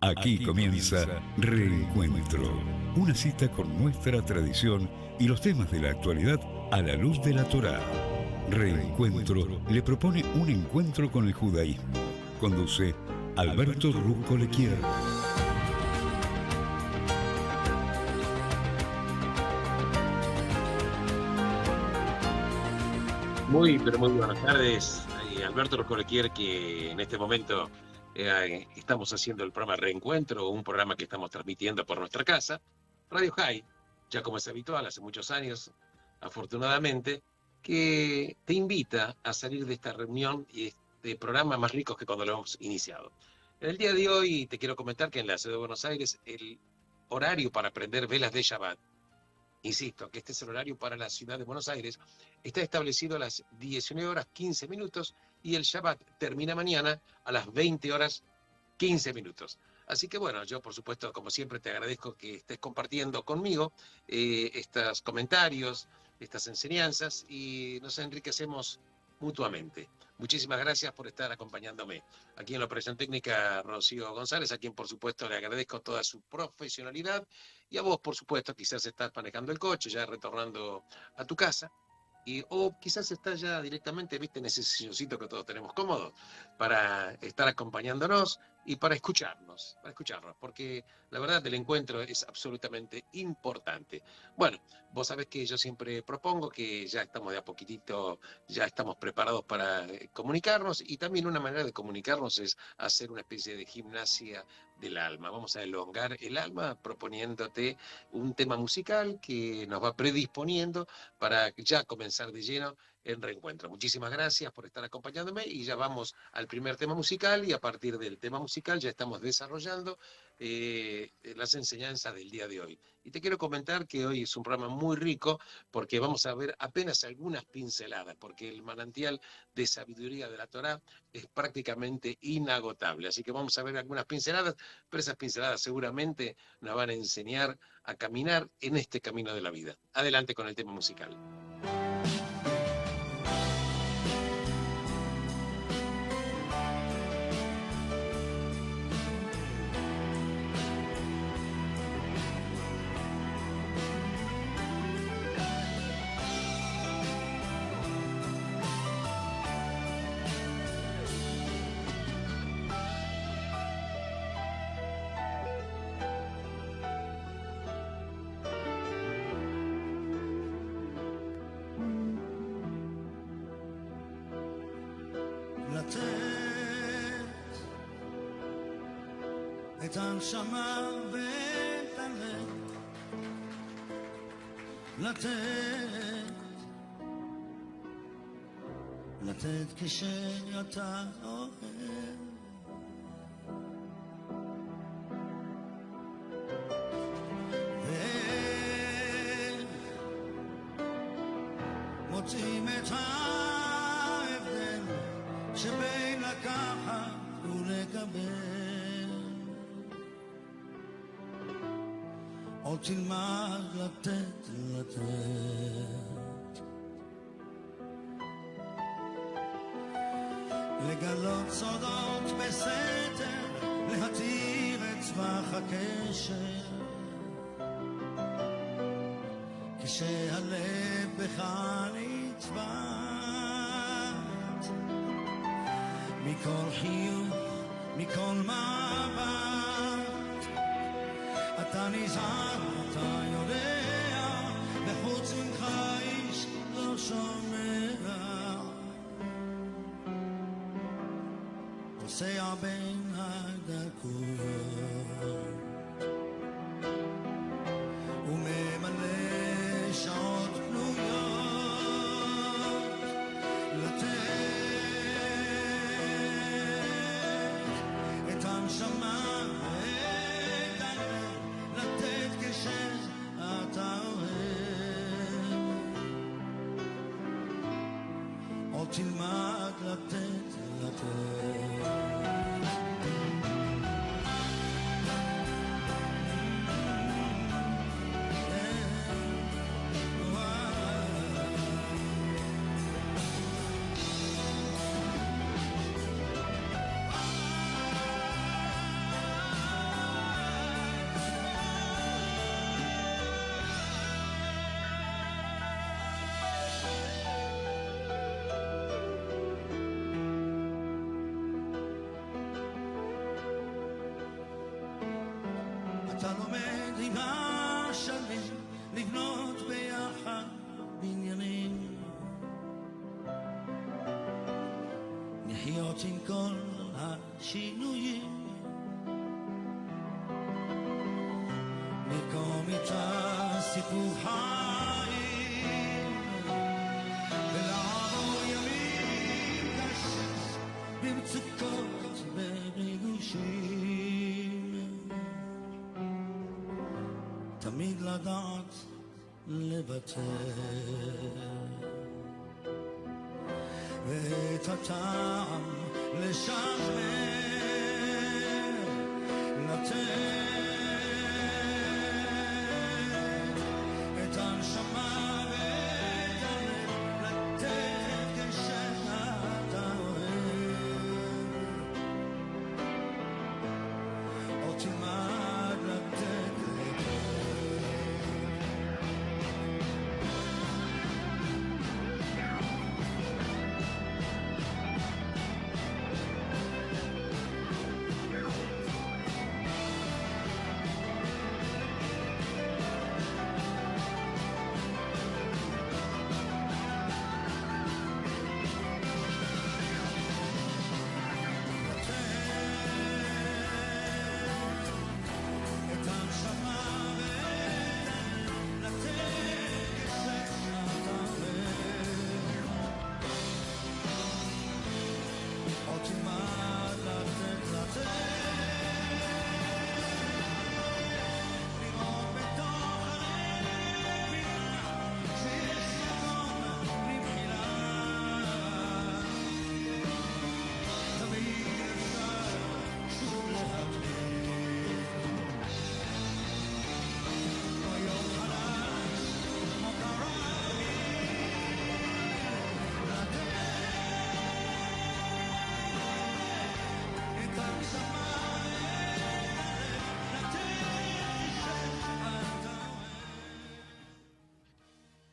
Aquí comienza Reencuentro, una cita con nuestra tradición y los temas de la actualidad a la luz de la Torá. Reencuentro le propone un encuentro con el judaísmo. Conduce Alberto Rucco Lequier. Pero muy buenas tardes. Alberto Rocolequier, que en este momento estamos haciendo el programa Reencuentro, un programa que estamos transmitiendo por nuestra casa, Radio High, ya como es habitual, hace muchos años, afortunadamente, que te invita a salir de esta reunión y este programa más ricos que cuando lo hemos iniciado. En el día de hoy te quiero comentar que en la ciudad de Buenos Aires el horario para prender velas de Shabbat, insisto, que este es el horario para la ciudad de Buenos Aires, está establecido a las 19 horas 15 minutos y el Shabbat termina mañana a las 20 horas 15 minutos. Así que bueno, yo por supuesto, como siempre, te agradezco que estés compartiendo conmigo estos comentarios, estas enseñanzas y nos enriquecemos mutuamente. Muchísimas gracias por estar acompañándome. Aquí en la operación técnica, Rocío González, a quien por supuesto le agradezco toda su profesionalidad, y a vos, por supuesto, quizás estás manejando el coche, ya retornando a tu casa, o quizás estás ya directamente, viste, en ese silloncito que todos tenemos cómodo, para estar acompañándonos y para escucharnos, porque la verdad el encuentro es absolutamente importante. Bueno, vos sabés que yo siempre propongo que ya estamos de a poquitito, ya estamos preparados para comunicarnos, y también una manera de comunicarnos es hacer una especie de gimnasia del alma. Vamos a elongar el alma proponiéndote un tema musical que nos va predisponiendo para ya comenzar de lleno en Reencuentro. Muchísimas gracias por estar acompañándome y ya vamos al primer tema musical, y a partir del tema musical ya estamos desarrollando las enseñanzas del día de hoy. Y te quiero comentar que hoy es un programa muy rico porque vamos a ver apenas algunas pinceladas, porque el manantial de sabiduría de la Torá es prácticamente inagotable. Así que vamos a ver algunas pinceladas, pero esas pinceladas seguramente nos van a enseñar a caminar en este camino de la vida. Adelante con el tema musical. את הנשמה ואת הלב, לתת כשאתה אוהב, ואיך מוצאים את ההבדל שבין לקחת ולקבל. עוד תלמד לתת, לגלות סודות בסתר, להתיר את צווח הקשר, כשהלב בך נצבט, מכל חיוך, מכל מבט, אתה נזהר, אתה יודע, בחוץ ממך איש לא שומע, נוסע בין הדקויות וממלא שעות פנויות, לתת את הנשמה שאתה אוהב, עוד תלמד לתת. לראות עם כל השינויים מקום איתה סיפור חיים ולעבור ימים קשים במצוקות וריגושים תמיד לדעת לוותר ואת הטעם לשמר לתת את הנשמה ואת הלב לתת כשאתה אוהב או תלמד לתת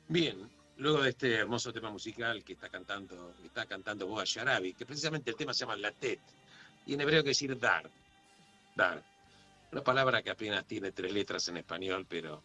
Bien, luego de este hermoso tema musical que está cantando Boaz Sharabi, que precisamente el tema se llama Latet, y en hebreo quiere decir dar, dar. Una palabra que apenas tiene 3 letras en español, pero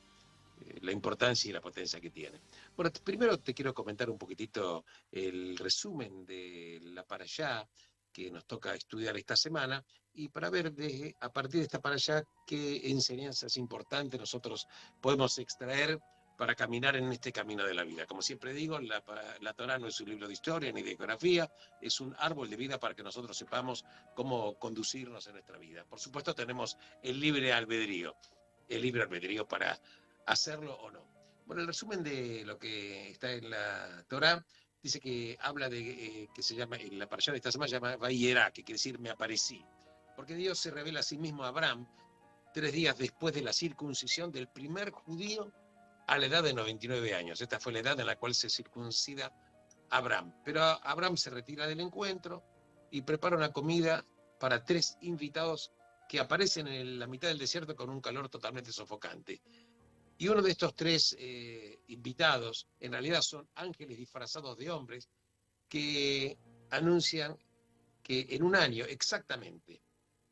la importancia y la potencia que tiene. Bueno, primero te quiero comentar un poquitito el resumen de la parashá que nos toca estudiar esta semana, y para ver a partir de esta parashá qué enseñanzas importantes nosotros podemos extraer para caminar en este camino de la vida. Como siempre digo, la Torá no es un libro de historia ni de geografía, es un árbol de vida para que nosotros sepamos cómo conducirnos en nuestra vida. Por supuesto, tenemos el libre albedrío para hacerlo o no. Bueno, el resumen de lo que está en la Torá dice que habla de, que se llama, en la parashá de esta semana se llama Vayera, que quiere decir me aparecí. Porque Dios se revela a sí mismo a Abraham 3 días después de la circuncisión del primer judío a la edad de 99 años. Esta fue la edad en la cual se circuncida Abraham. Pero Abraham se retira del encuentro y prepara una comida para 3 invitados que aparecen en la mitad del desierto con un calor totalmente sofocante. Y uno de estos 3 invitados en realidad son ángeles disfrazados de hombres que anuncian que en un año exactamente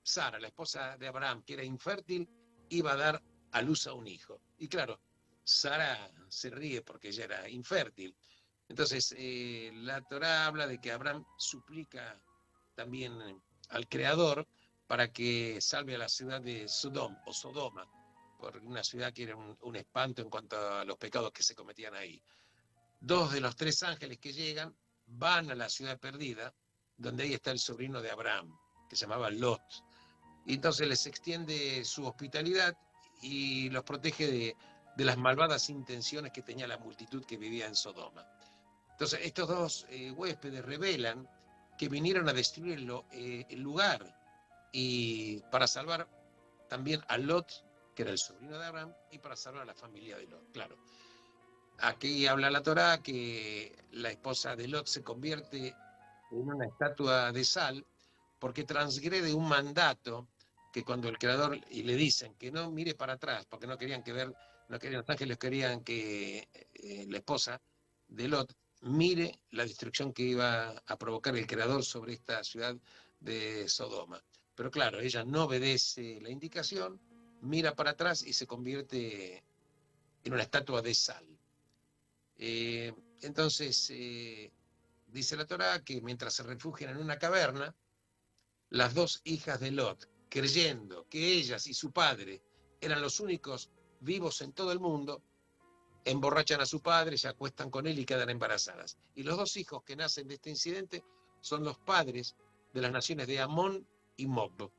Sara, la esposa de Abraham, que era infértil, iba a dar a luz a un hijo. Y claro, Sara se ríe porque ella era infértil. Entonces, la Torá habla de que Abraham suplica también al Creador para que salve a la ciudad de Sodoma, por una ciudad que era un espanto en cuanto a los pecados que se cometían ahí. 2 de los 3 ángeles que llegan van a la ciudad perdida, donde ahí está el sobrino de Abraham, que se llamaba Lot. Y entonces les extiende su hospitalidad y los protege de las malvadas intenciones que tenía la multitud que vivía en Sodoma. Entonces estos 2 huéspedes revelan que vinieron a destruir el lugar y para salvar también a Lot, que era el sobrino de Abraham, y para salvar a la familia de Lot. Claro, aquí habla la Torá que la esposa de Lot se convierte en una estatua de sal porque transgrede un mandato que cuando el Creador y le dicen que no mire para atrás, porque no querían los ángeles querían que la esposa de Lot mire la destrucción que iba a provocar el Creador sobre esta ciudad de Sodoma. Pero claro, ella no obedece la indicación, mira para atrás y se convierte en una estatua de sal. Entonces, dice la Torá que mientras se refugian en una caverna, las dos hijas de Lot, creyendo que ellas y su padre eran los únicos vivos en todo el mundo, emborrachan a su padre, se acuestan con él y quedan embarazadas. Y los dos hijos que nacen de este incidente son los padres de las naciones de Amón y Moab.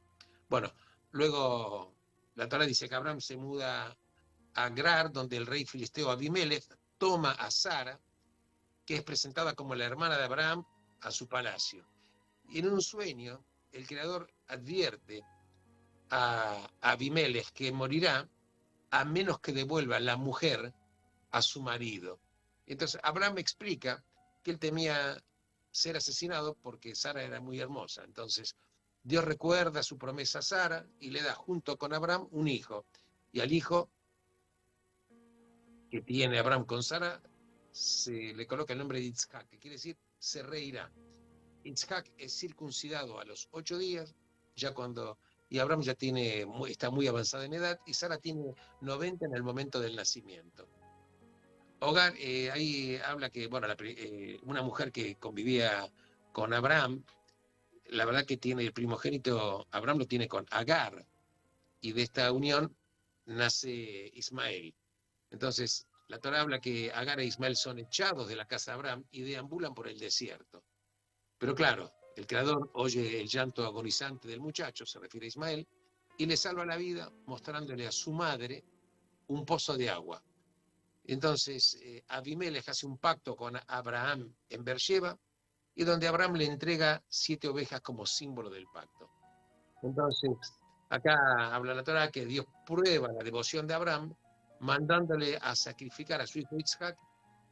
Bueno, luego la Torá dice que Abraham se muda a Gerar, donde el rey filisteo Abimelech toma a Sara, que es presentada como la hermana de Abraham, a su palacio. Y en un sueño, el Creador advierte a Abimelech que morirá a menos que devuelva la mujer a su marido. Entonces Abraham explica que él temía ser asesinado porque Sara era muy hermosa. Entonces Dios recuerda su promesa a Sara y le da junto con Abraham un hijo. Y al hijo que tiene Abraham con Sara se le coloca el nombre de Yitzhak, que quiere decir se reirá. Yitzhak es circuncidado a los 8 días, ya cuando, y Abraham ya está muy avanzado en edad, y Sara tiene 90 en el momento del nacimiento. Hogar, ahí habla que, bueno, una mujer que convivía con Abraham, la verdad que tiene el primogénito, Abraham lo tiene con Agar, y de esta unión nace Ismael. Entonces, la Torá habla que Agar e Ismael son echados de la casa de Abraham y deambulan por el desierto. Pero claro, el Creador oye el llanto agonizante del muchacho, se refiere a Ismael, y le salva la vida mostrándole a su madre un pozo de agua. Entonces, Abimelech hace un pacto con Abraham en Beersheba, y donde Abraham le entrega 7 ovejas como símbolo del pacto. Entonces, acá habla la Torá que Dios prueba la devoción de Abraham, mandándole a sacrificar a su hijo Yitzhak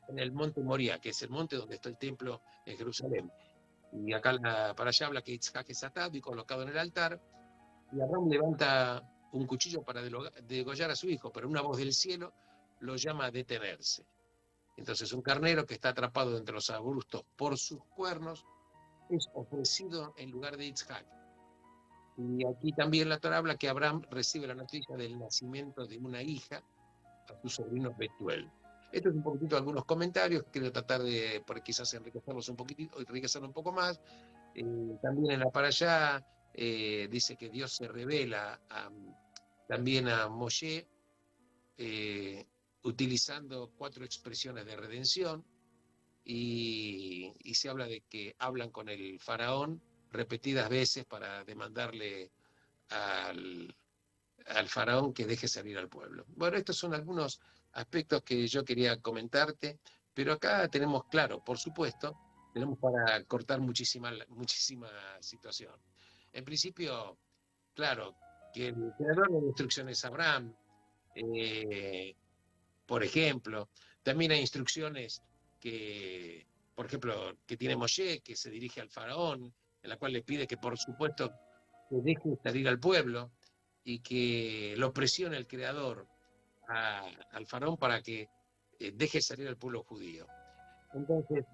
en el monte Moriah, que es el monte donde está el templo en Jerusalén. Y acá para allá habla que Yitzhak es atado y colocado en el altar, y Abraham levanta un cuchillo para degollar a su hijo, pero una voz del cielo lo llama a detenerse. Entonces un carnero que está atrapado entre los arbustos por sus cuernos es ofrecido en lugar de Yitzhak. Y aquí también la Torá habla que Abraham recibe la noticia del nacimiento de una hija a su sobrino Betuel. Esto es un poquitito algunos comentarios, quiero tratar de quizás enriquecerlos un poquitito, enriquecerlo un poco más. También en la parashá dice que Dios se revela también a Moshe utilizando 4 expresiones de redención y se habla de que hablan con el faraón repetidas veces para demandarle al faraón que deje salir al pueblo. Bueno, estos son algunos aspectos que yo quería comentarte, pero acá tenemos, claro, por supuesto, tenemos para cortar muchísima situación. En principio, claro, que el creador de la instrucción es Abraham, por ejemplo. También hay instrucciones que, por ejemplo, que tiene Moshe, que se dirige al faraón, en la cual le pide que, por supuesto, que deje salir al pueblo y que lo presione el creador al faraón para que deje salir al pueblo judío. Entonces,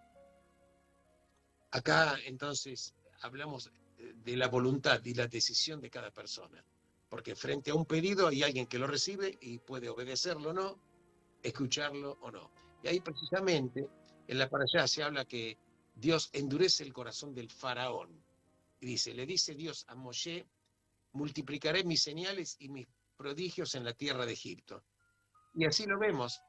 acá entonces hablamos de la voluntad y la decisión de cada persona, porque frente a un pedido hay alguien que lo recibe y puede obedecerlo o no, escucharlo o no. Y ahí precisamente en la parashá se habla que Dios endurece el corazón del faraón. Y dice, le dice Dios a Moshe, multiplicaré mis señales y mis prodigios en la tierra de Egipto. Y así lo vemos,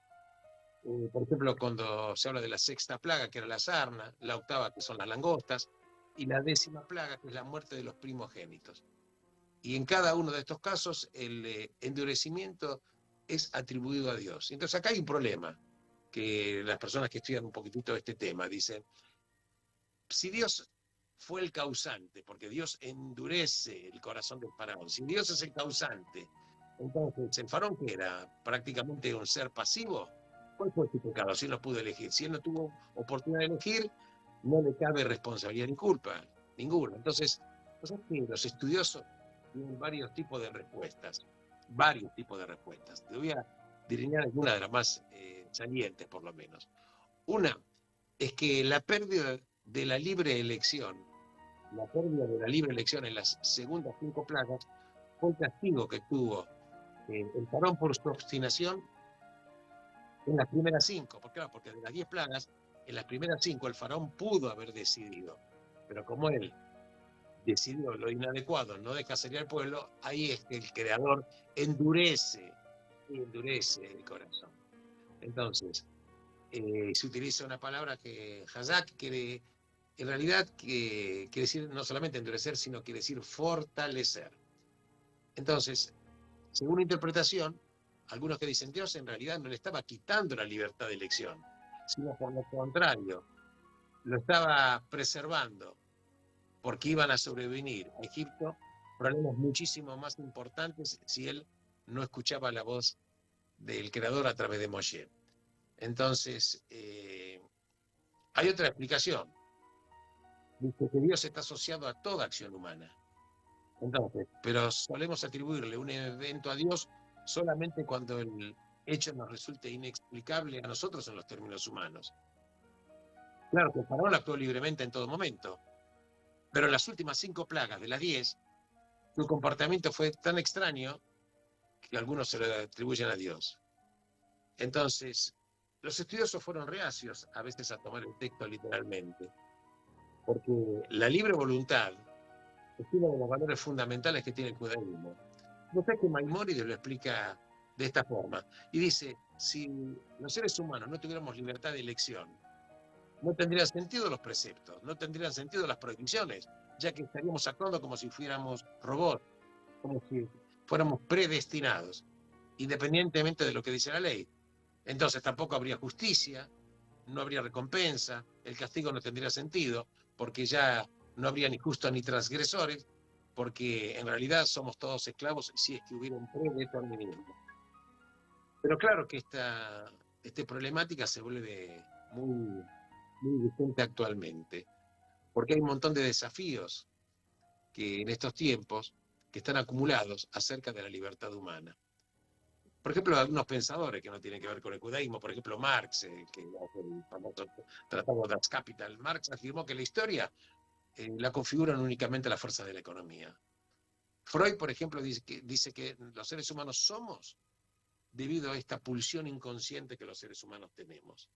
por ejemplo, cuando se habla de la 6ª plaga, que era la sarna, la 8ª, que son las langostas, y la 10ª plaga, que es la muerte de los primogénitos. Y en cada uno de estos casos, el endurecimiento es atribuido a Dios. Entonces acá hay un problema, que las personas que estudian un poquitito este tema dicen, si Dios fue el causante, porque Dios endurece el corazón del faraón, si Dios es el causante, entonces el faraón, que era prácticamente un ser pasivo, ¿cuál fue su pecado? Si él no pudo elegir, si él no tuvo oportunidad de elegir, no le cabe responsabilidad ni culpa, ninguna. Entonces, los estudiosos tienen varios tipos de respuestas. Te voy a delinear algunas de las más salientes, por lo menos. Una es que la pérdida de la libre elección en las segundas 5 plagas fue el castigo que tuvo el faraón por su obstinación en las primeras 5. ¿Por qué? Porque de las 10 plagas, en las primeras 5 el faraón pudo haber decidido, pero como él decidió lo inadecuado, no deja salir al pueblo, ahí es que el creador endurece el corazón. Entonces, se utiliza una palabra que Hazak quiere, en realidad quiere decir no solamente endurecer, sino quiere decir fortalecer. Entonces, según interpretación, algunos que dicen Dios en realidad no le estaba quitando la libertad de elección, sino por lo contrario, lo estaba preservando, porque iban a sobrevenir a Egipto problemas muchísimo más importantes si él no escuchaba la voz del Creador a través de Moshe. Entonces, hay otra explicación. Dice que Dios está asociado a toda acción humana. Entonces, pero solemos atribuirle un evento a Dios solamente cuando el hecho nos resulte inexplicable a nosotros en los términos humanos. Claro que el faraón actuó libremente en todo momento, pero en las últimas 5 plagas de las 10, su comportamiento fue tan extraño que algunos se lo atribuyen a Dios. Entonces, los estudiosos fueron reacios a veces a tomar el texto literalmente, porque la libre voluntad es uno de los valores fundamentales que tiene el judaísmo. No sé que Maimónides lo explica de esta forma, y dice, si los seres humanos no tuviéramos libertad de elección, no tendrían sentido los preceptos, no tendrían sentido las prohibiciones, ya que estaríamos actuando como si fuéramos robots, como si fuéramos predestinados, independientemente de lo que dice la ley. Entonces tampoco habría justicia, no habría recompensa, el castigo no tendría sentido, porque ya no habría ni justos ni transgresores, porque en realidad somos todos esclavos si es que hubiera un predeterminismo. Pero claro que esta problemática se vuelve muy vigente actualmente, porque hay un montón de desafíos que en estos tiempos que están acumulados acerca de la libertad humana. Por ejemplo, algunos pensadores que no tienen que ver con el judaísmo, por ejemplo, Marx, que hace el famoso tratado Das Kapital, Marx afirmó que la historia la configuran únicamente las fuerzas de la economía. Freud, por ejemplo, dice que los seres humanos somos debido a esta pulsión inconsciente que los seres humanos tenemos.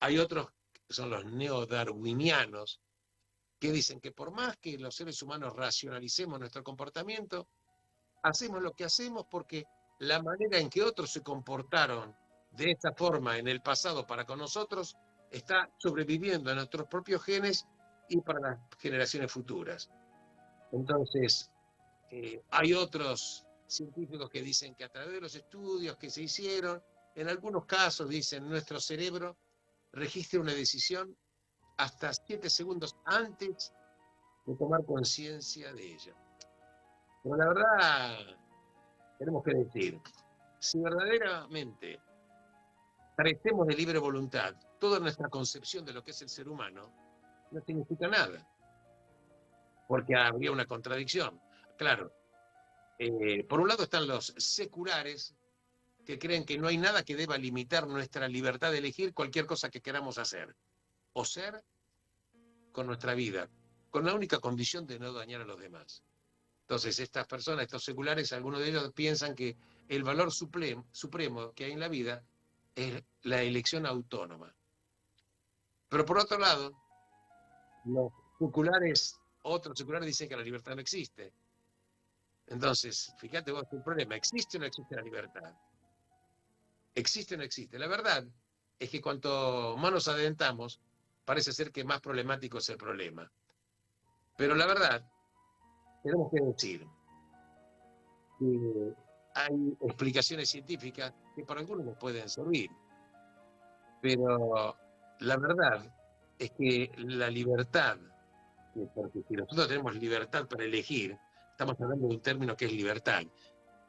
Hay otros, que son los neodarwinianos, que dicen que por más que los seres humanos racionalicemos nuestro comportamiento, hacemos lo que hacemos porque la manera en que otros se comportaron de esta forma en el pasado para con nosotros está sobreviviendo a nuestros propios genes y para las generaciones futuras. Entonces, hay otros científicos que dicen que a través de los estudios que se hicieron, en algunos casos dicen nuestro cerebro registra una decisión hasta 7 segundos antes de tomar conciencia de ella. Pero la verdad, tenemos que decir, si verdaderamente carecemos de libre voluntad, toda nuestra concepción de lo que es el ser humano no significa nada, porque habría una contradicción. Claro, por un lado están los seculares, que creen que no hay nada que deba limitar nuestra libertad de elegir cualquier cosa que queramos hacer o ser con nuestra vida, con la única condición de no dañar a los demás. Entonces, estas personas, estos seculares, algunos de ellos piensan que el valor supremo que hay en la vida es la elección autónoma. Pero por otro lado, los seculares, otros seculares dicen que la libertad no existe. Entonces, fíjate vos el problema, ¿existe o no existe la libertad? ¿Existe o no existe? La verdad es que cuanto más nos adentramos, parece ser que más problemático es el problema. Pero la verdad, tenemos que decir que hay explicaciones científicas que para algunos nos pueden servir. Pero la verdad es que la libertad, porque si nosotros tenemos libertad para elegir, estamos hablando de un término que es libertad.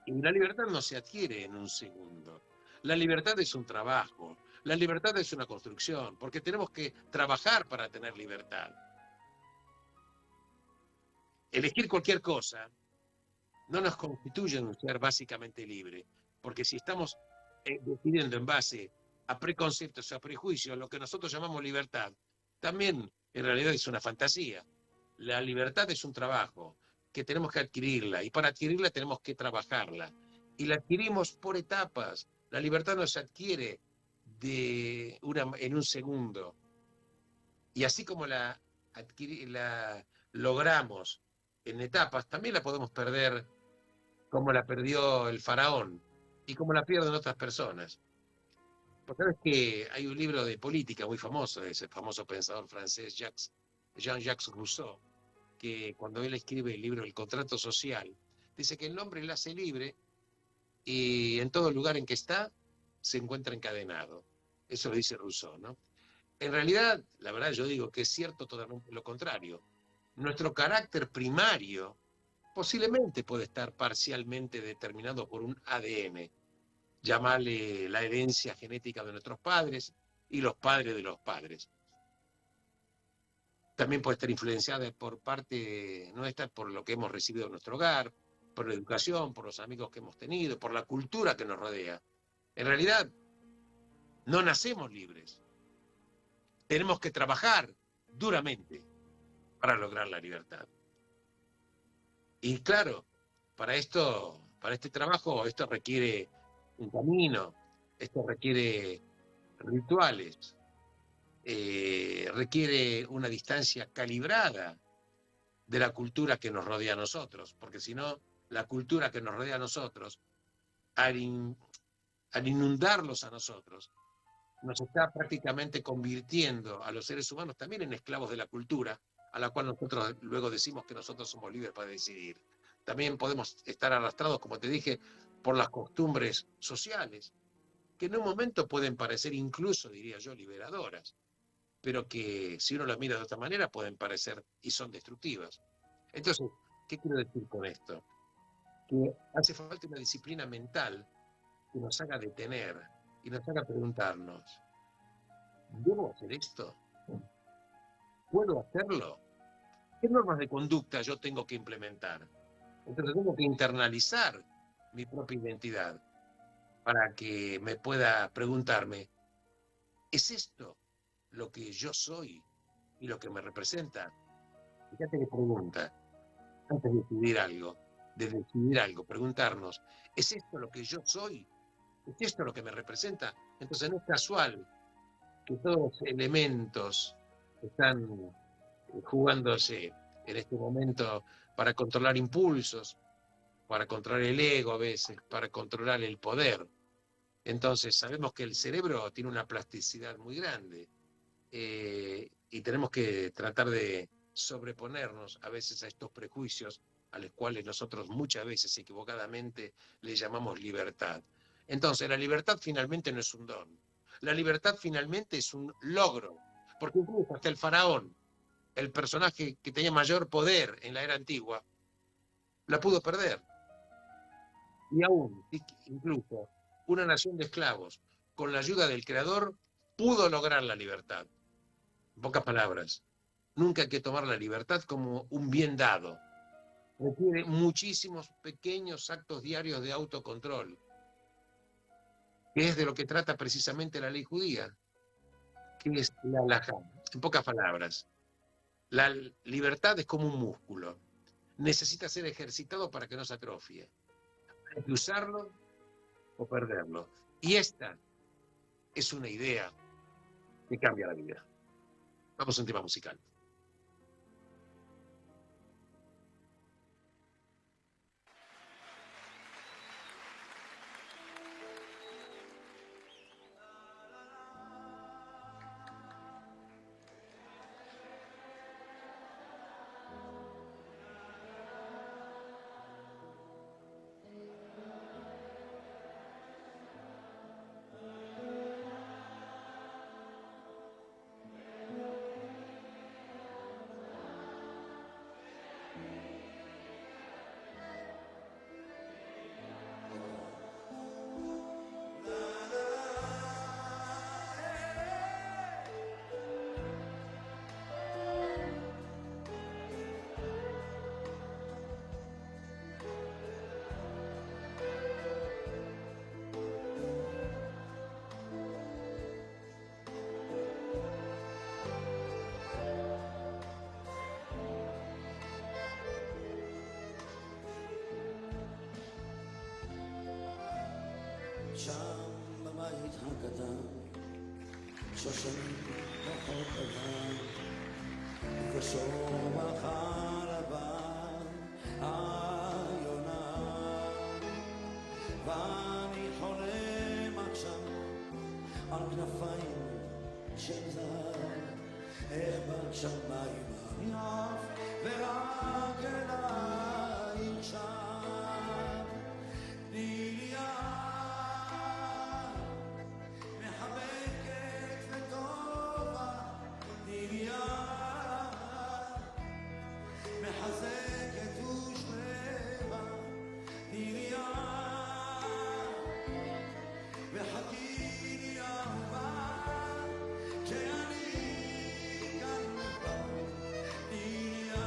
Y la libertad no se adquiere en un segundo. La libertad es un trabajo. La libertad es una construcción, porque tenemos que trabajar para tener libertad. Elegir cualquier cosa no nos constituye un ser básicamente libre, porque si estamos decidiendo en base a preconceptos, a prejuicios, lo que nosotros llamamos libertad, también en realidad es una fantasía. La libertad es un trabajo que tenemos que adquirirla, y para adquirirla tenemos que trabajarla. Y la adquirimos por etapas. La libertad no se adquiere en un segundo. Y así como la logramos en etapas, también la podemos perder como la perdió el faraón y como la pierden otras personas. Porque sabes que hay un libro de política muy famoso de ese famoso pensador francés Jean-Jacques Rousseau, que cuando él escribe el libro El contrato social, dice que el hombre le hace libre y en todo lugar en que está se encuentra encadenado. Eso lo dice Rousseau, ¿no? En realidad, la verdad yo digo que es cierto totalmente lo contrario. Nuestro carácter primario posiblemente puede estar parcialmente determinado por un ADN, llamarle la herencia genética de nuestros padres y los padres de los padres. También puede estar influenciada por parte nuestra, por lo que hemos recibido en nuestro hogar, por la educación, por los amigos que hemos tenido, por la cultura que nos rodea. En realidad, no nacemos libres. Tenemos que trabajar duramente para lograr la libertad. Y claro, para este trabajo, esto requiere un camino, esto requiere rituales, requiere una distancia calibrada de la cultura que nos rodea a nosotros, porque si no, la cultura que nos rodea a nosotros, al inundarlos a nosotros, nos está prácticamente convirtiendo a los seres humanos también en esclavos de la cultura, a la cual nosotros luego decimos que nosotros somos libres para decidir. También podemos estar arrastrados, como te dije, por las costumbres sociales, que en un momento pueden parecer incluso, diría yo, liberadoras, pero que si uno las mira de otra manera pueden parecer y son destructivas. Entonces, ¿qué quiero decir con esto? Que hace falta una disciplina mental que nos haga detener y nos haga preguntarnos, ¿debo hacer esto? ¿Puedo hacerlo? ¿Qué normas de conducta yo tengo que implementar? Entonces tengo que internalizar mi propia identidad para que me pueda preguntarme, ¿es esto lo que yo soy y lo que me representa? Fíjate qué pregunta, antes de decidir algo, preguntarnos, ¿es esto lo que yo soy? ¿Es esto lo que me representa? Entonces no es casual que todos los elementos están jugándose en este momento para controlar impulsos, para controlar el ego a veces, para controlar el poder. Entonces sabemos que el cerebro tiene una plasticidad muy grande y tenemos que tratar de sobreponernos a veces a estos prejuicios a los cuales nosotros muchas veces equivocadamente le llamamos libertad. Entonces la libertad finalmente no es un don, la libertad finalmente es un logro, porque incluso hasta el faraón, el personaje que tenía mayor poder en la era antigua, la pudo perder. Y aún, incluso, una nación de esclavos, con la ayuda del Creador, pudo lograr la libertad. En pocas palabras, nunca hay que tomar la libertad como un bien dado. Requiere muchísimos pequeños actos diarios de autocontrol, que es de lo que trata precisamente la ley judía, que es la halajá. En pocas palabras, la libertad es como un músculo. Necesita ser ejercitado para que no se atrofie. Hay que usarlo o perderlo. Y esta es una idea que cambia la vida. Vamos a un tema musical. שם בבית הקטן שושנים כוחות לבן, ושובך הלבן היונה. ואני חולם עכשיו על כנפיים של זהב, איך בשמיים עף ורק אלייך שב. תני לי יד מחבקת וטובה, תני לי יד מחזקת ושלווה, תני לי יד וחכי לי אהובה, כשאני כאן לבד, תני לי יד.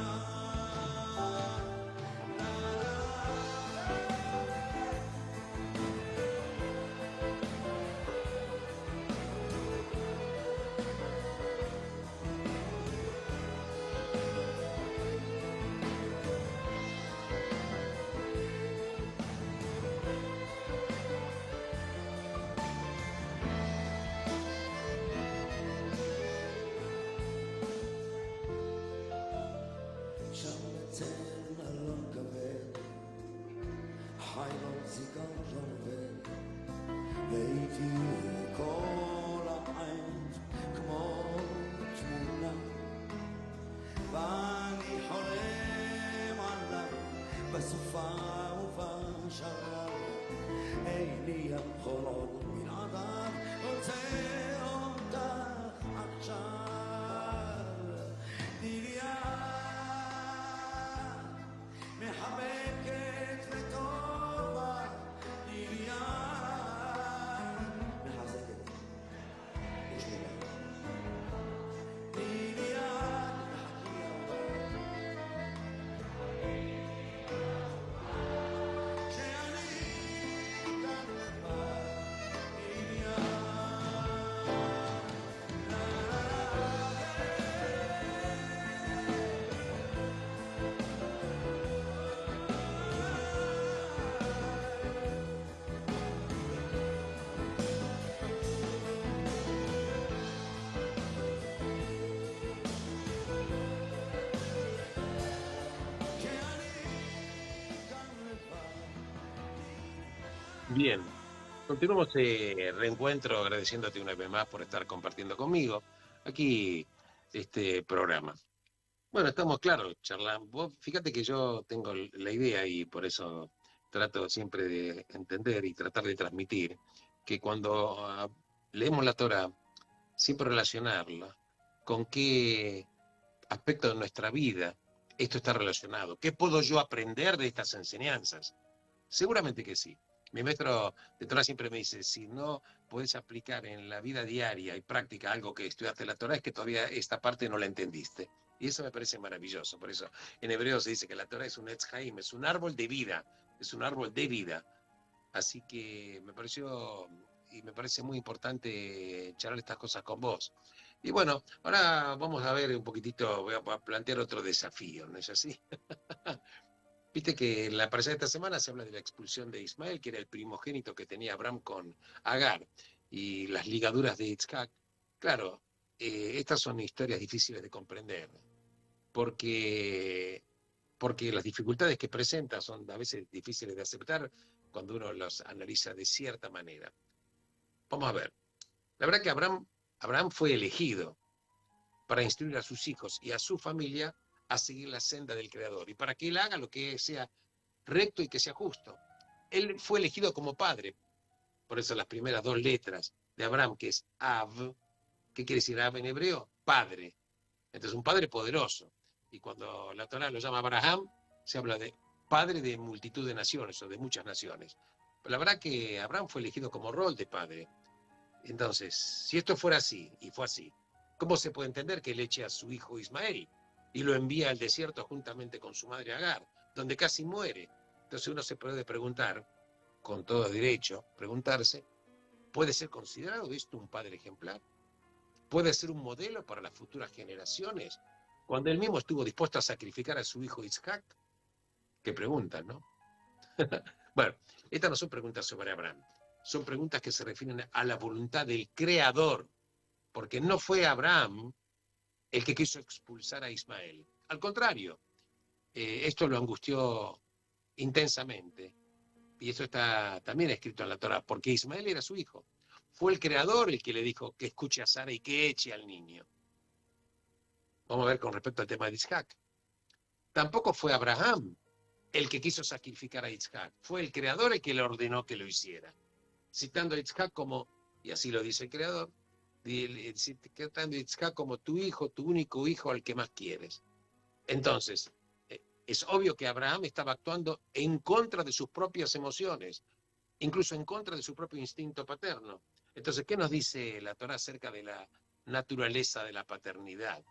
שם בצל אלון כבד, חי לו זיכרון עובד, והייתי כל העת כמו תמונה, ואני חולם עליו בסופה ובשרה, איני יכול עוד בלעדיו, רוצה אותך עכשיו. תני לי יד מחבקת וטובה, תני לי יד מחזקת ושלווה, תני לי יד וחכי אהובה, כשאני כאן לבד, תני לי יד. Bien, continuamos reencuentro agradeciéndote una vez más por estar compartiendo conmigo aquí este programa. Bueno, estamos claros, charlando. Vos fíjate que yo tengo la idea y por eso trato siempre de entender y tratar de transmitir que cuando leemos la Torá, siempre relacionarla con qué aspecto de nuestra vida esto está relacionado. ¿Qué puedo yo aprender de estas enseñanzas? Seguramente que sí. Mi maestro de Torah siempre me dice, si no puedes aplicar en la vida diaria y práctica algo que estudiaste la Torah, es que todavía esta parte no la entendiste. Y eso me parece maravilloso. Por eso en hebreo se dice que la Torah es un Etz Haim, es un árbol de vida, es un árbol de vida. Así que me pareció y me parece muy importante charlar estas cosas con vos. Y bueno, ahora vamos a ver un poquitito, voy a plantear otro desafío, ¿no es así? Viste que en la pareja de esta semana se habla de la expulsión de Ismael, que era el primogénito que tenía Abraham con Agar, y las ligaduras de Yitzhak. Claro, estas son historias difíciles de comprender, porque las dificultades que presenta son a veces difíciles de aceptar cuando uno los analiza de cierta manera. Vamos a ver. La verdad que Abraham fue elegido para instruir a sus hijos y a su familia a seguir la senda del Creador y para que él haga lo que sea recto y que sea justo. Él fue elegido como padre. Por eso las primeras dos letras de Abraham, que es Av, ¿qué quiere decir Av en hebreo? Padre. Entonces un padre poderoso. Y cuando la Torá lo llama Abraham, se habla de padre de multitud de naciones o de muchas naciones. Pero la verdad que Abraham fue elegido como rol de padre. Entonces, si esto fuera así, y fue así, ¿cómo se puede entender que él eche a su hijo Ismael y lo envía al desierto juntamente con su madre Agar, donde casi muere? Entonces uno se puede preguntar, con todo derecho, preguntarse, ¿puede ser considerado esto un padre ejemplar? ¿Puede ser un modelo para las futuras generaciones? Cuando él mismo estuvo dispuesto a sacrificar a su hijo Isaac. ¿Qué preguntan, no? Bueno, estas no son preguntas sobre Abraham, son preguntas que se refieren a la voluntad del Creador porque no fue Abraham el que quiso expulsar a Ismael. Al contrario, esto lo angustió intensamente. Y eso está también escrito en la Torá, porque Ismael era su hijo. Fue el creador el que le dijo que escuche a Sara y que eche al niño. Vamos a ver con respecto al tema de Isaac. Tampoco fue Abraham el que quiso sacrificar a Isaac. Fue el creador el que le ordenó que lo hiciera. Citando a Isaac como, y así lo dice el creador, citando a Isaac como tu hijo, tu único hijo al que más quieres. Entonces, es obvio que Abraham estaba actuando en contra de sus propias emociones, incluso en contra de su propio instinto paterno. Entonces, ¿qué nos dice la Torá acerca de la naturaleza de la paternidad?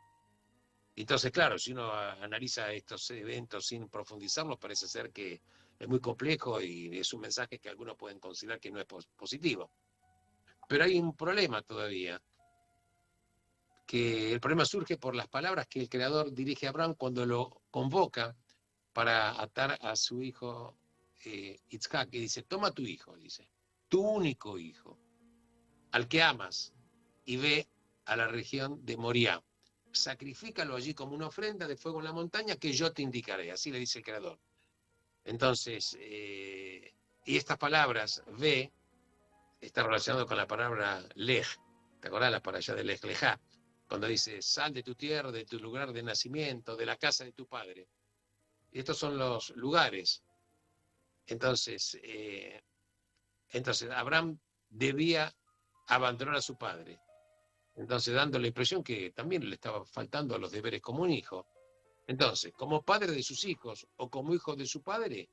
Entonces, claro, si uno analiza estos eventos sin profundizarlos, parece ser que es muy complejo y es un mensaje que algunos pueden considerar que no es positivo. Pero hay un problema todavía, que el problema surge por las palabras que el Creador dirige a Abraham cuando lo convoca para atar a su hijo Isaac, y dice, toma tu hijo, dice, tu único hijo, al que amas, y ve a la región de Moriah. Sacrifícalo allí como una ofrenda de fuego en la montaña que yo te indicaré, así le dice el Creador. Entonces, y estas palabras, ve, está relacionado con la palabra lej, ¿te acordás la para allá de lej lejá? Cuando dice, sal de tu tierra, de tu lugar de nacimiento, de la casa de tu padre. Y estos son los lugares. Entonces Abraham debía abandonar a su padre. Entonces, dando la impresión que también le estaba faltando a los deberes como un hijo. Entonces, como padre de sus hijos o como hijo de su padre,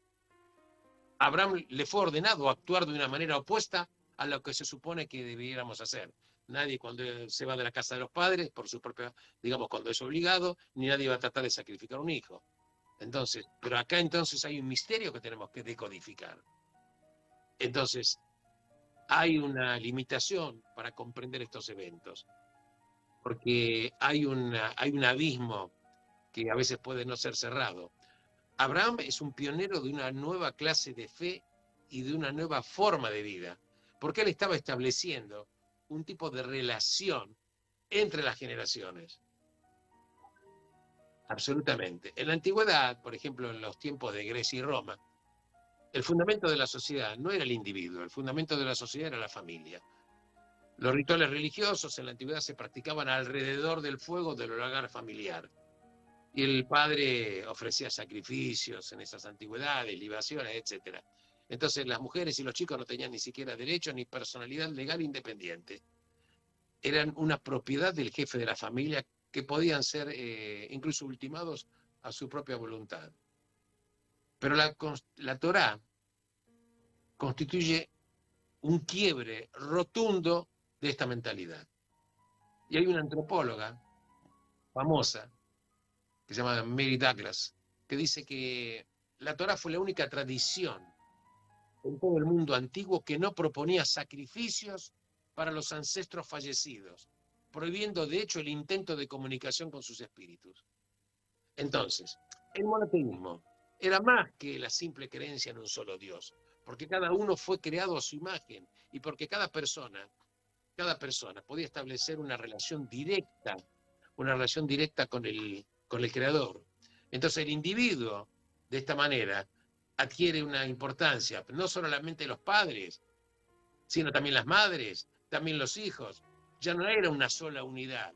Abraham le fue ordenado actuar de una manera opuesta a lo que se supone que debiéramos hacer. Nadie cuando se va de la casa de los padres, por su propia, digamos, cuando es obligado, ni nadie va a tratar de sacrificar un hijo. Entonces, pero acá entonces hay un misterio que tenemos que decodificar. Entonces, hay una limitación para comprender estos eventos, porque hay un abismo que a veces puede no ser cerrado. Abraham es un pionero de una nueva clase de fe y de una nueva forma de vida, porque él estaba estableciendo un tipo de relación entre las generaciones. Absolutamente. En la antigüedad, por ejemplo, en los tiempos de Grecia y Roma, el fundamento de la sociedad no era el individuo, el fundamento de la sociedad era la familia. Los rituales religiosos en la antigüedad se practicaban alrededor del fuego del hogar familiar. Y el padre ofrecía sacrificios en esas antigüedades, libaciones, etc. Entonces las mujeres y los chicos no tenían ni siquiera derecho ni personalidad legal independiente. Eran una propiedad del jefe de la familia que podían ser incluso ultimados a su propia voluntad. Pero la Torá constituye un quiebre rotundo de esta mentalidad. Y hay una antropóloga famosa, que se llama Mary Douglas, que dice que la Torá fue la única tradición en todo el mundo antiguo que no proponía sacrificios para los ancestros fallecidos, prohibiendo de hecho el intento de comunicación con sus espíritus. Entonces, el monoteísmo era más que la simple creencia en un solo Dios, porque cada uno fue creado a su imagen y porque cada persona podía establecer una relación directa con el Creador. Entonces el individuo, de esta manera, adquiere una importancia, no solamente los padres, sino también las madres, también los hijos. Ya no era una sola unidad,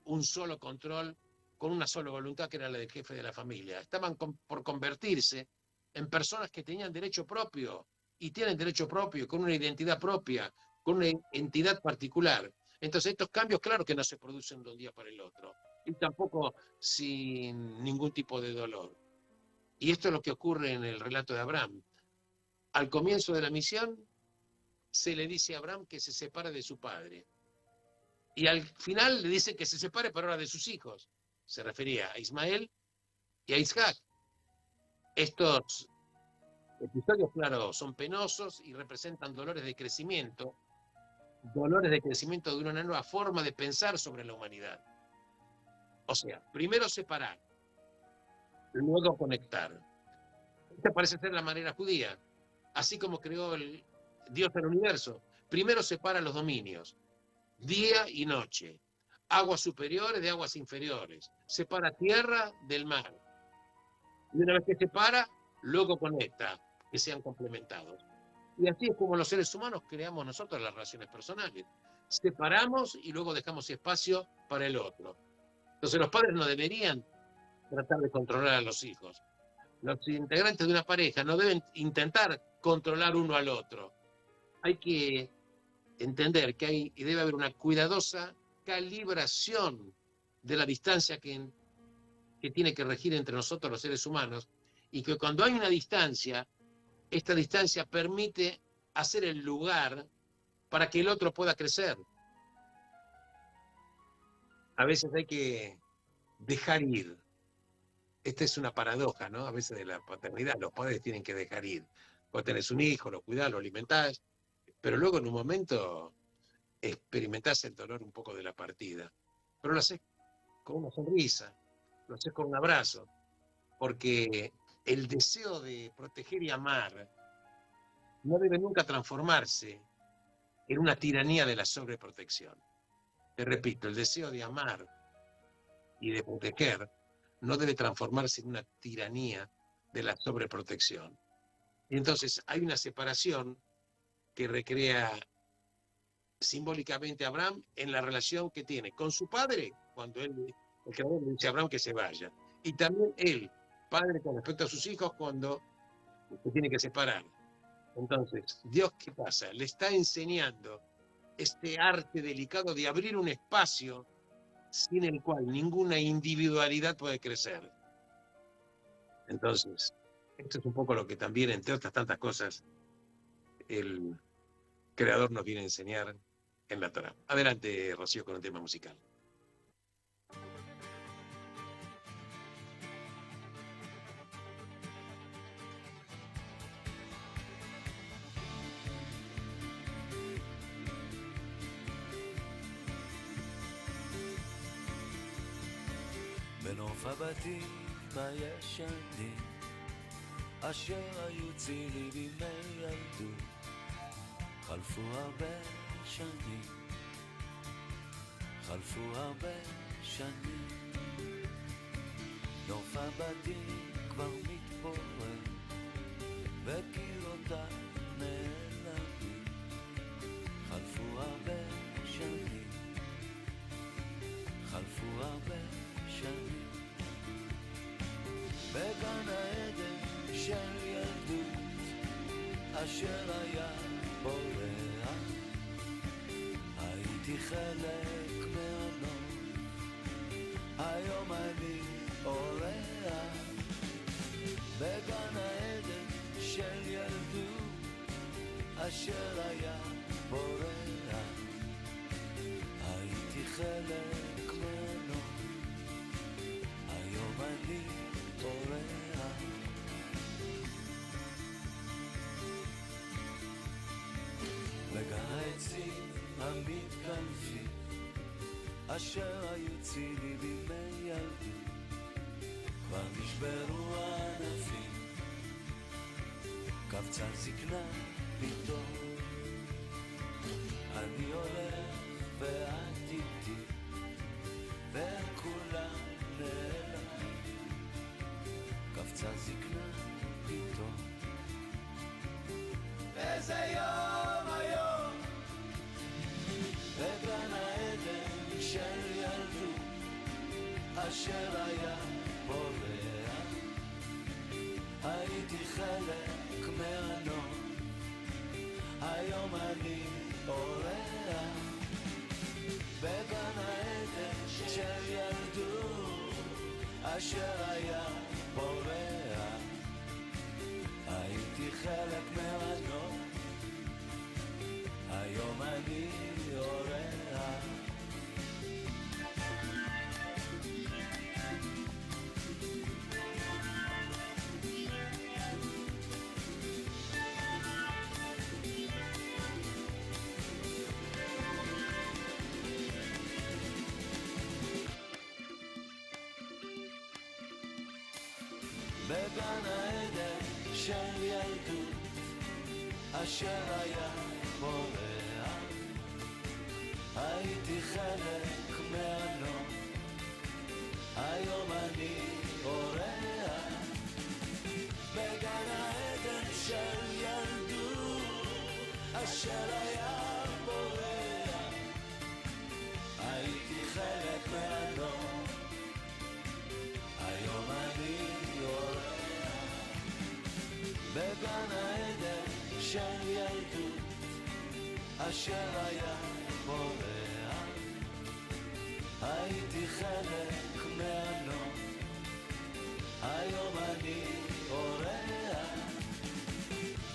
un solo control, con una sola voluntad que era la del jefe de la familia. Estaban por convertirse en personas que tenían derecho propio, y tienen derecho propio, con una identidad propia, con una entidad particular. Entonces estos cambios, claro que no se producen de un día para el otro, y tampoco sin ningún tipo de dolor. Y esto es lo que ocurre en el relato de Abraham. Al comienzo de la misión, se le dice a Abraham que se separe de su padre. Y al final le dice que se separe pero ahora de sus hijos. Se refería a Ismael y a Isaac. Estos episodios, claro, son penosos y representan dolores de crecimiento de una nueva forma de pensar sobre la humanidad. O sea, primero separar, luego conectar. Esta parece ser la manera judía, así como creó el Dios del universo. Primero separa los dominios, día y noche, aguas superiores de aguas inferiores, separa tierra del mar. Y una vez que separa, luego conecta, que sean complementados. Y así es como los seres humanos creamos nosotros las relaciones personales. Separamos y luego dejamos espacio para el otro. Entonces los padres no deberían tratar de controlar a los hijos. Los integrantes de una pareja no deben intentar controlar uno al otro. Hay que entender que hay y debe haber una cuidadosa calibración de la distancia que tiene que regir entre nosotros los seres humanos, y que cuando hay una distancia, esta distancia permite hacer el lugar para que el otro pueda crecer. A veces hay que dejar ir. Esta es una paradoja, ¿no? A veces de la paternidad, los padres tienen que dejar ir. Vos tenés un hijo, lo cuidás, lo alimentás, pero luego en un momento experimentás el dolor un poco de la partida. Pero lo haces con una sonrisa, lo haces con un abrazo, porque el deseo de proteger y amar no debe nunca transformarse en una tiranía de la sobreprotección. Te repito, el deseo de amar y de proteger no debe transformarse en una tiranía de la sobreprotección. Y entonces hay una separación que recrea simbólicamente a Abraham en la relación que tiene con su padre, cuando el creador le dice a Abraham que se vaya. Y también él, padre, con respecto a sus hijos, cuando se tiene que separar. Entonces, Dios, ¿qué pasa? Le está enseñando este arte delicado de abrir un espacio sin el cual ninguna individualidad puede crecer. Entonces, esto es un poco lo que también, entre otras tantas cosas, el Creador nos viene a enseñar en la Torá. Adelante, Rocío, con un tema musical. בנוף הבתים הישנים אשר היו צילי בימי ילדות חלפו הרבה שנים נוף הבתים כבר מתפורר וקירותיו נעלמים חלפו הרבה שנים בגן העדן של ילדות אשר היה בורח הייתי חלק מהנוף היום אני אורח בגן העדן של ילדות אשר היה בורח הייתי חלק מהנוף היום אני אורח בגן העצים המתקלפים אשר היו צילי בימי ילדות כבר נשברו הענפים קבצה זקנה פתאום אני הולך ואת איתי וכולם נעלמים קבצה זקנה פתאום איזה יום היום בגן העדן של ילדות אשר היה בורח הייתי חלק מהנוף היום אני אורח בגן העדן של ילדות אשר היה בורח הייתי חלק מהנוף היום אני אורח בגן העדן של ילדות אשר היה בורח הייתי חלק מהנוף, היום אני אורח בגן העדן של ילדות אשר היה בורח. הייתי חלק מהנוף, היום אני אורח בגן העדן של ילדות אשר היה בורח. הייתי חלק מהנוף, היום אני אורח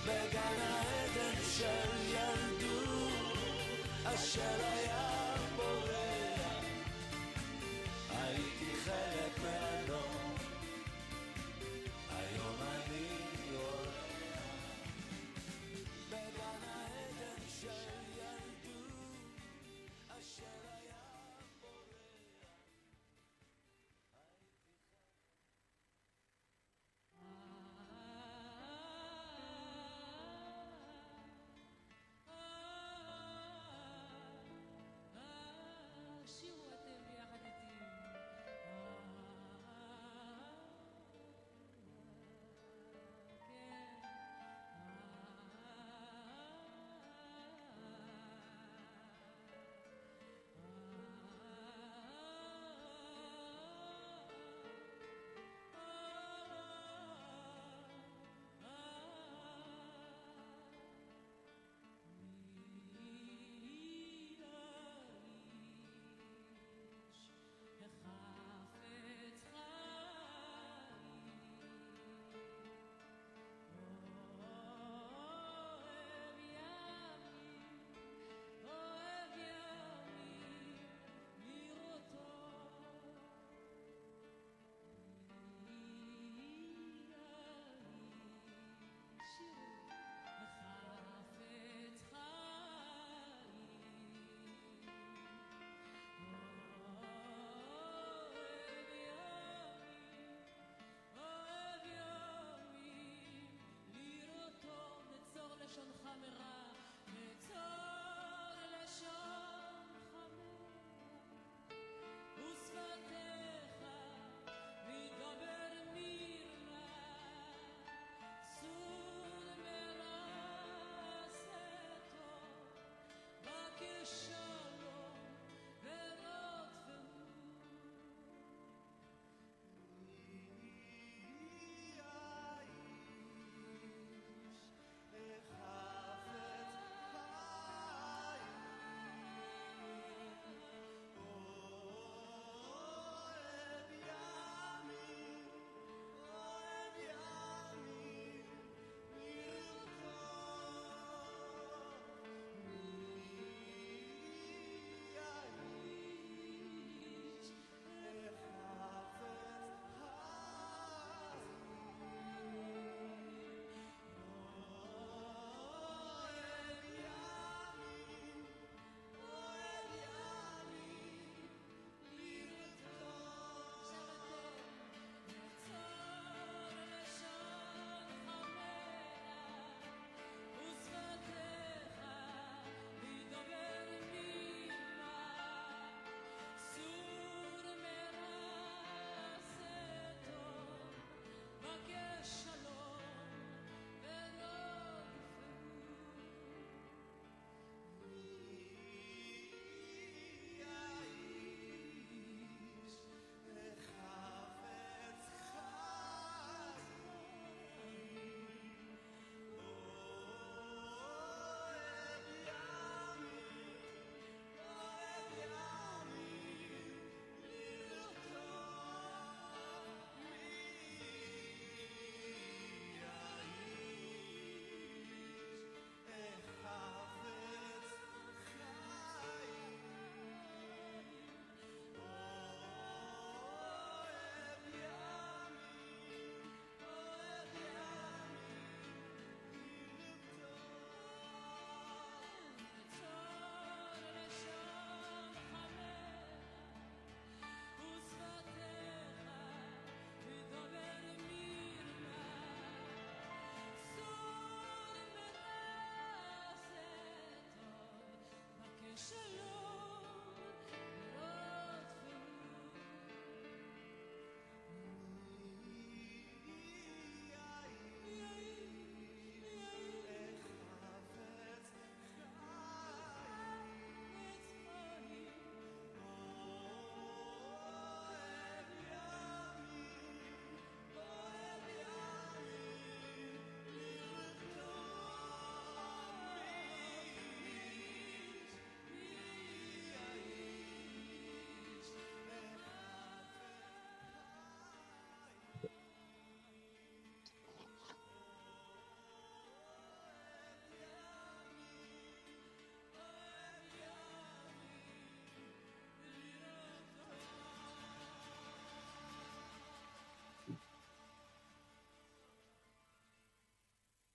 בגן העדן של ילדות אשר היה בורח. הייתי חלק מהנוף, היום אני אורח בגן העדן של ילדות אשר היה שירו אתם ביחד איתי.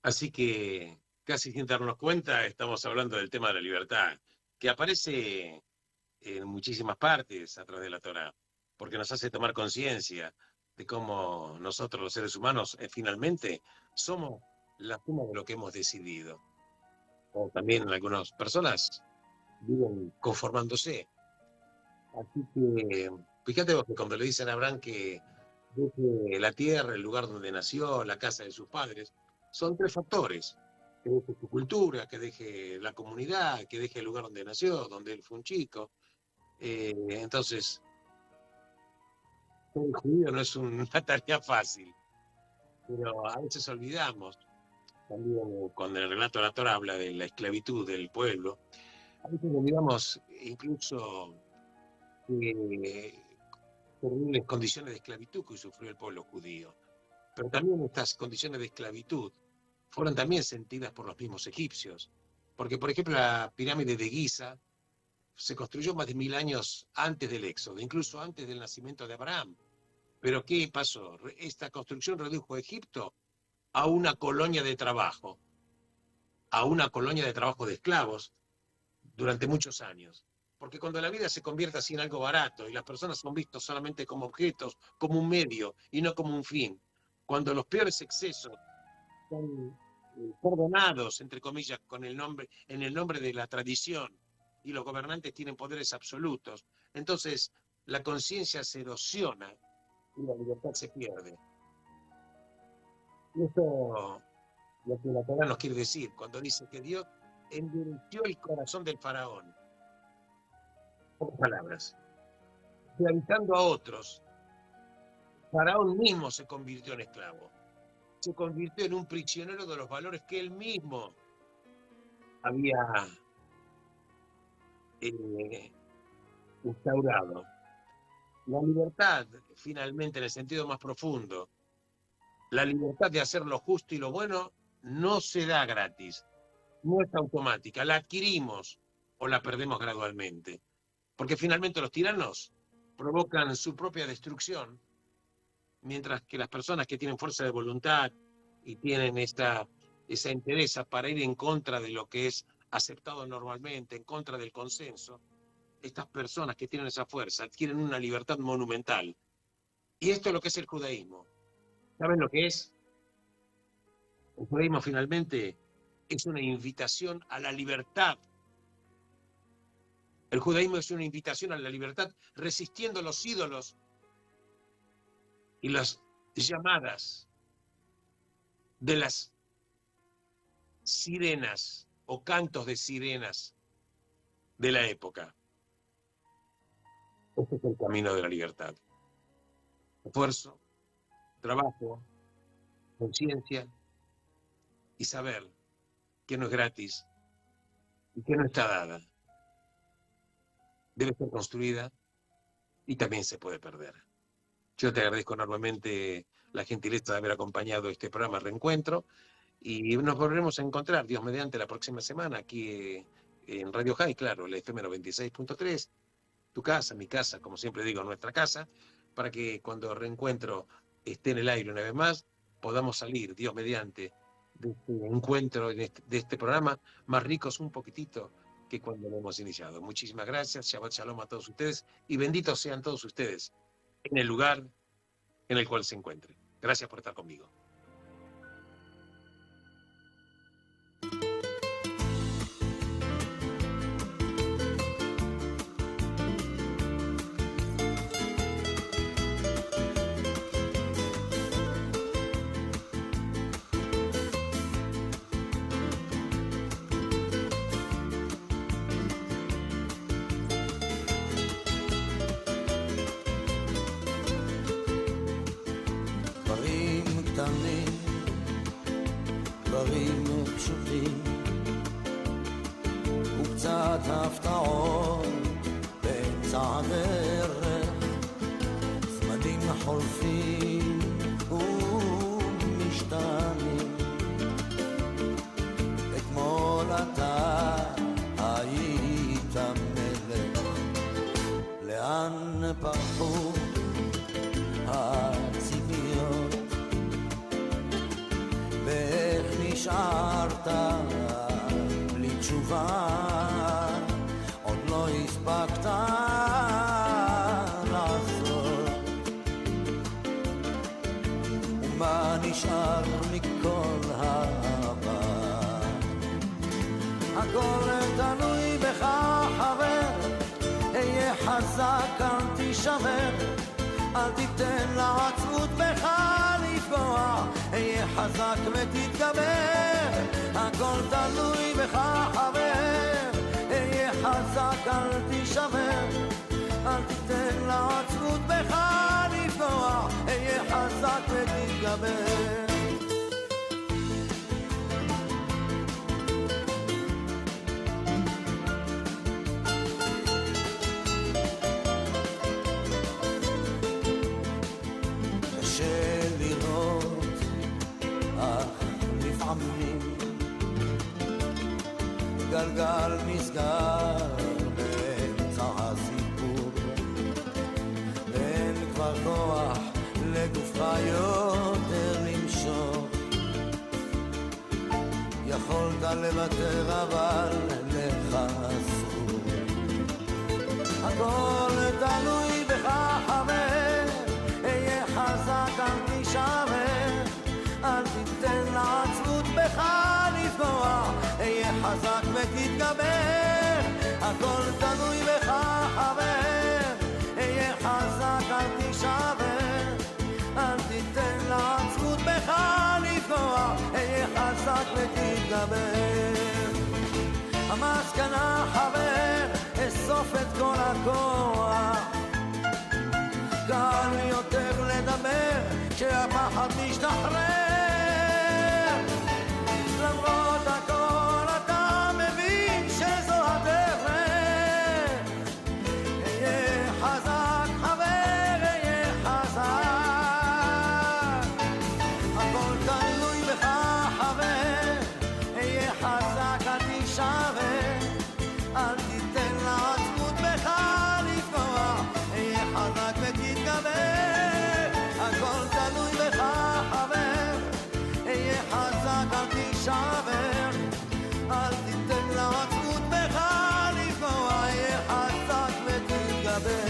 Así que, casi sin darnos cuenta, estamos hablando del tema de la libertad, que aparece en muchísimas partes a través de la Torá, porque nos hace tomar conciencia de cómo nosotros los seres humanos finalmente somos la suma de lo que hemos decidido. O también algunas personas viven conformándose. Así que, fíjate vos que cuando le dicen a Abraham que deje la tierra, el lugar donde nació, la casa de sus padres, son 3 factores. Que deje su cultura, que deje la comunidad, que deje el lugar donde nació, donde él fue un chico. Entonces, ser judío no es una tarea fácil, pero a veces olvidamos, también cuando el relato de la Torá habla de la esclavitud del pueblo, a veces olvidamos incluso terribles condiciones de esclavitud que sufrió el pueblo judío. Pero también estas condiciones de esclavitud fueron también sentidas por los mismos egipcios. Porque, por ejemplo, la pirámide de Giza se construyó más de 1000 años antes del Éxodo, incluso antes del nacimiento de Abraham. Pero ¿qué pasó? Esta construcción redujo a Egipto a una colonia de trabajo, de esclavos durante muchos años. Porque cuando la vida se convierte así en algo barato y las personas son vistos solamente como objetos, como un medio y no como un fin, cuando los peores excesos son perdonados, entre comillas, en el nombre de la tradición, y los gobernantes tienen poderes absolutos, entonces la conciencia se erosiona y la libertad se pierde. Y esto lo que la Torá nos quiere decir cuando dice que Dios endureció el corazón del faraón. Pocas palabras. Esclavizando a otros, Faraón mismo se convirtió en esclavo. Se convirtió en un prisionero de los valores que él mismo había instaurado. La libertad, finalmente, en el sentido más profundo, la libertad de hacer lo justo y lo bueno, no se da gratis, no es automática, la adquirimos o la perdemos gradualmente. Porque finalmente los tiranos provocan su propia destrucción, mientras que las personas que tienen fuerza de voluntad y tienen esa entereza para ir en contra de lo que es aceptado normalmente, en contra del consenso, estas personas que tienen esa fuerza adquieren una libertad monumental. Y esto es lo que es el judaísmo. ¿Saben lo que es? El judaísmo finalmente es una invitación a la libertad. El judaísmo es una invitación a la libertad resistiendo los ídolos y las llamadas de las sirenas o cantos de sirenas de la época. Este es el camino de la libertad. Esfuerzo, trabajo, conciencia y saber que no es gratis y que no está dada. Debe ser construida y también se puede perder. Yo te agradezco enormemente la gentileza de haber acompañado este programa Reencuentro y nos volveremos a encontrar, Dios mediante, la próxima semana aquí en Radio High, claro, la FM 96.3, tu casa, mi casa, como siempre digo, nuestra casa, para que cuando Reencuentro esté en el aire una vez más, podamos salir, Dios mediante, de este encuentro, de este programa, más ricos un poquitito que cuando lo hemos iniciado. Muchísimas gracias, Shabbat Shalom a todos ustedes y benditos sean todos ustedes en el lugar en el cual se encuentren. Gracias por estar conmigo. דברים קטנים, דברים פשוטים, וקצת הפתעות באמצע הדרך, זמנים חולפים ומשתנים. אתמול אתה היית מלך, לאן פרחו הציפיות ואיך נשאר תשובה עוד לא הספקת לעשות. ומה נשאר מכל העבר? הכל תלוי בך חבר, היה חזק אל תישבר, אל תיתן לעצבות בך לפגוע, היה חזק ותתגבר. הכל תלוי בך חבר, היה חזק אל תישבר, אל תיתן לעצבות בך לפגוע, היה חזק ותתגבר. גלגל נסגר באמצע הסיפור, ואין כבר כוח לגופך יותר למשוך. יכולת לוותר אבל לך אסור. הכל תלוי בך חבר, היה חזק אל תישבר, אל תיתן לעצבות בך לפגוע, היה חזק ותתגבר. הכל תלוי בך חבר, היה חזק אל תישבר, אל תיתן לעצבות בך לפגוע, היה חזק ותתגבר. המסקנה חבר, אסוף את כל הכוח, קל יותר לדבר כשהפחד משתחרר. למרות הכל אתה מבין שזו הדרך, היה חזק חבר, היה חזק. הכל תלוי בך חבר, היה חזק אל תישבר, אל תיתן לעצבות בך לפגוע, היה חזק ותתגבר. הכל תלוי בך חבר, היה חזק אל תישבר, אל תיתן לעצבות בך לפגוע, היה חזק ותתגבר.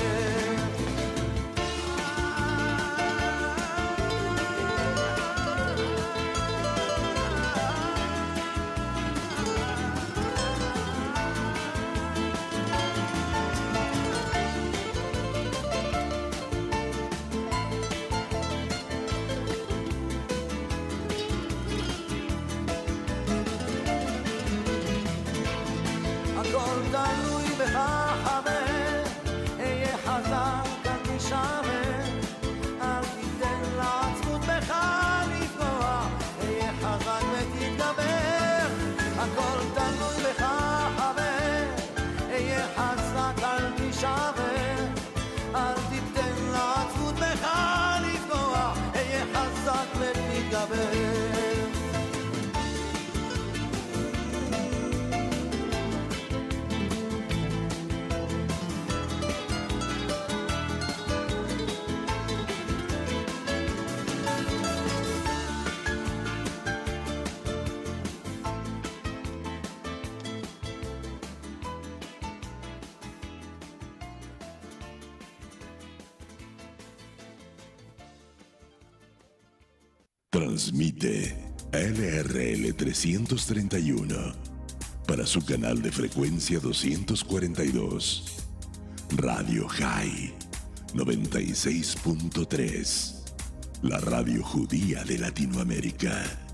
הכל תלוי בך חבר, היה חזק אל תישבר, אל תיתן לעצבות בך לפגוע, היה חזק ותתגבר. הכל תלוי בך חבר, היה חזק אל תישבר, אל תיתן לעצבות בך לפגוע, היה חזק ותתגבר. Transmite LRL 331 para su canal de frecuencia 242. Radio High 96.3, la radio judía de Latinoamérica.